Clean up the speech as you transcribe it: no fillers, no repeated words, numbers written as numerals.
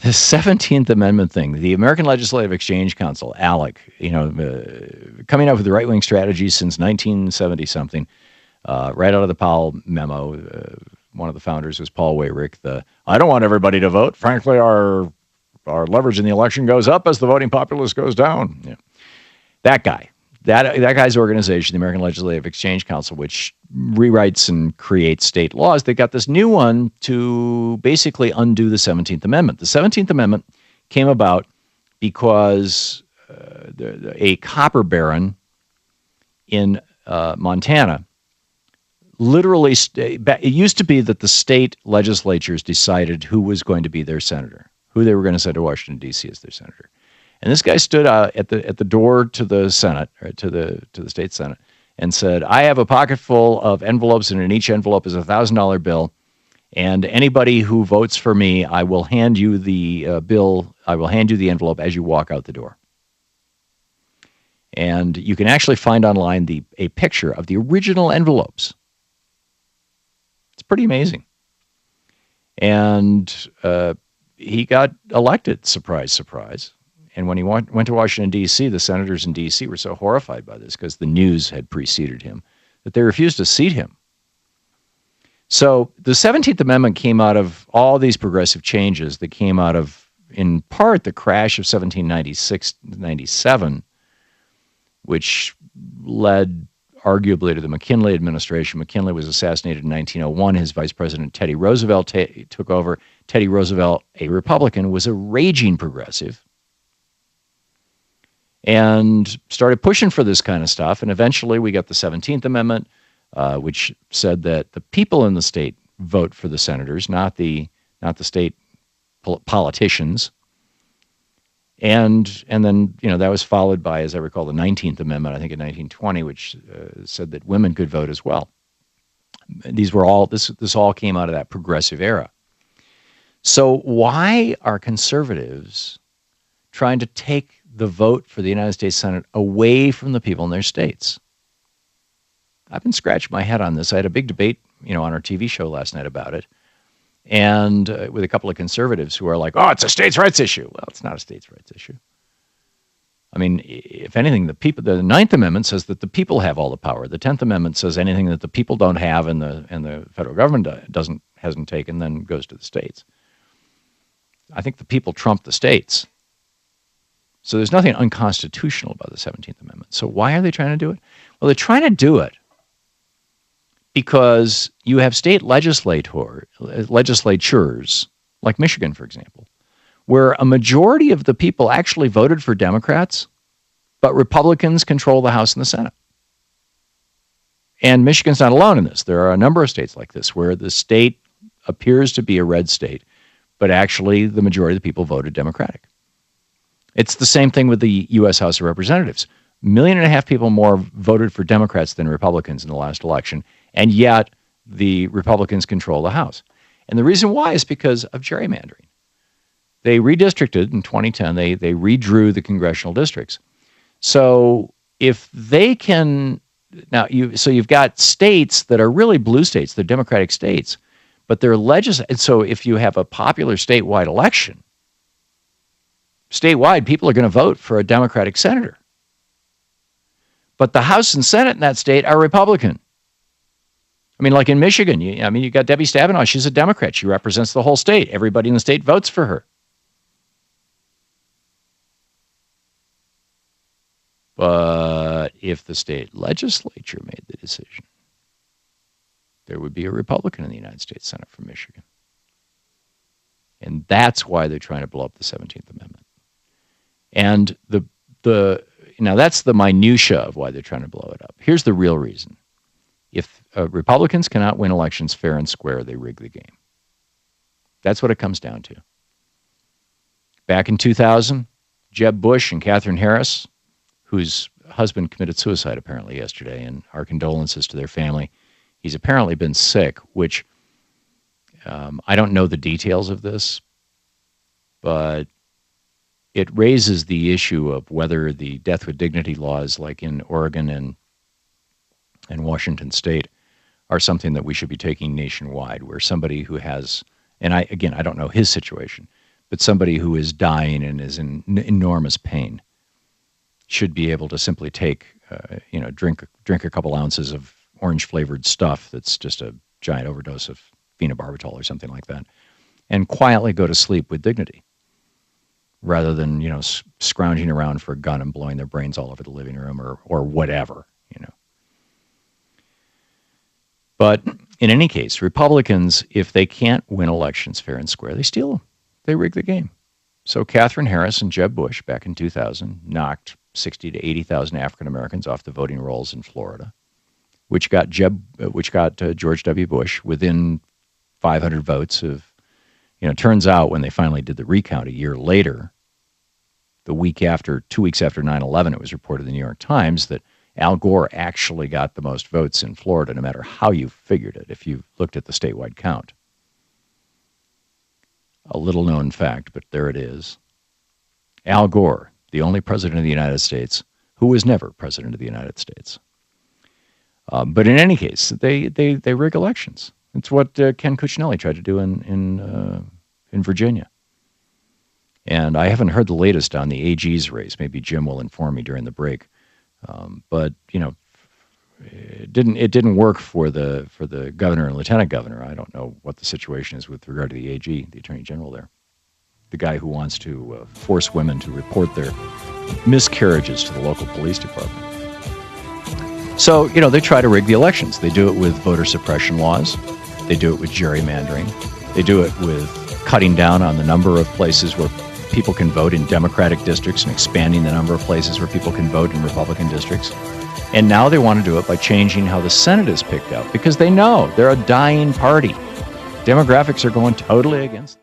The 17th Amendment thing, the American Legislative Exchange Council, ALEC, coming up with the right-wing strategies since 1970-something, right out of the Powell memo. One of the founders was Paul Weyrich. I don't want everybody to vote. Frankly, our leverage in the election goes up as the voting populace goes down. Yeah. That guy. That guy's organization, the American Legislative Exchange Council, which rewrites and creates state laws, they got this new one to basically undo the 17th Amendment. The 17th Amendment came about because a copper baron in Montana literally, it used to be that the state legislatures decided who was going to be their senator, who they were going to send to Washington, D.C. as their senator. And this guy stood at the door to the Senate, or to the state Senate, and said, "I have a pocket full of envelopes, and in each envelope is a $1,000 bill. And anybody who votes for me, I will hand you the bill. I will hand you the envelope as you walk out the door." And you can actually find online a picture of the original envelopes. It's pretty amazing. And he got elected. Surprise, surprise. And when he went to Washington, D.C., the senators in D.C. were so horrified by this because the news had preceded him that they refused to seat him. So the 17th Amendment came out of all these progressive changes that came out of, in part, the crash of 1796-97, which led arguably to the McKinley administration. McKinley was assassinated in 1901. His vice president, Teddy Roosevelt, took over. Teddy Roosevelt, a Republican, was a raging progressive and started pushing for this kind of stuff. And eventually we got the 17th Amendment, which said that the people in the state vote for the senators, not the state politicians. And then, that was followed by, as I recall, the 19th Amendment, I think in 1920, which said that women could vote as well. This all came out of that progressive era. So why are conservatives trying to take the vote for the United States Senate away from the people in their states? I've been scratching my head on this. I had a big debate, on our TV show last night about it, and with a couple of conservatives who are like, "Oh, it's a states' rights issue." Well, it's not a states' rights issue. I mean, if anything, the Ninth Amendment says that the people have all the power. The 10th Amendment says anything that the people don't have and the federal government hasn't taken then goes to the states. I think the people trump the states. So there's nothing unconstitutional about the 17th Amendment. So why are they trying to do it? Well, they're trying to do it because you have state legislatures, like Michigan, for example, where a majority of the people actually voted for Democrats, but Republicans control the House and the Senate. And Michigan's not alone in this. There are a number of states like this where the state appears to be a red state, but actually the majority of the people voted Democratic. It's the same thing with the U.S. House of Representatives. 1.5 million people more voted for Democrats than Republicans in the last election, and yet the Republicans control the House. And the reason why is because of gerrymandering. They redistricted in 2010. They redrew the congressional districts. So if they can you've got states that are really blue states, they're Democratic states, but they're so if you have a popular statewide election, statewide, people are going to vote for a Democratic senator. But the House and Senate in that state are Republican. I mean, like in Michigan, you got Debbie Stabenow. She's a Democrat. She represents the whole state. Everybody in the state votes for her. But if the state legislature made the decision, there would be a Republican in the United States Senate from Michigan. And that's why they're trying to blow up the 17th Amendment. And now that's the minutia of why they're trying to blow it up. Here's the real reason. If Republicans cannot win elections fair and square, they rig the game. That's what it comes down to. Back in 2000, Jeb Bush and Katherine Harris, whose husband committed suicide apparently yesterday, and our condolences to their family. He's apparently been sick, which I don't know the details of this, but it raises the issue of whether the death with dignity laws like in Oregon and Washington State are something that we should be taking nationwide, where somebody who has, and I don't know his situation, but somebody who is dying and is in enormous pain should be able to simply take, drink a couple ounces of orange-flavored stuff that's just a giant overdose of phenobarbital or something like that, and quietly go to sleep with dignity, rather than scrounging around for a gun and blowing their brains all over the living room or whatever. But in any case, Republicans, if they can't win elections fair and square, they steal them. They rig the game. So Katherine Harris and Jeb Bush back in 2000 knocked 60 to 80,000 African Americans off the voting rolls in Florida, which got George W. Bush within 500 votes of. Turns out when they finally did the recount a year later, 2 weeks after 9/11, it was reported in the New York Times that Al Gore actually got the most votes in Florida, no matter how you figured it, if you looked at the statewide count. A little known fact, but there it is. Al Gore, the only president of the United States who was never president of the United States. But in any case, they rig elections. It's what Ken Cuccinelli tried to do in Virginia. And I haven't heard the latest on the AG's race. Maybe Jim will inform me during the break. But it didn't work for the governor and lieutenant governor. I don't know what the situation is with regard to the AG, the attorney general there, the guy who wants to force women to report their miscarriages to the local police department. So they try to rig the elections. They do it with voter suppression laws. They do it with gerrymandering. They do it with cutting down on the number of places where people can vote in Democratic districts and expanding the number of places where people can vote in Republican districts. And now they want to do it by changing how the Senate is picked out, because they know they're a dying party. Demographics are going totally against them.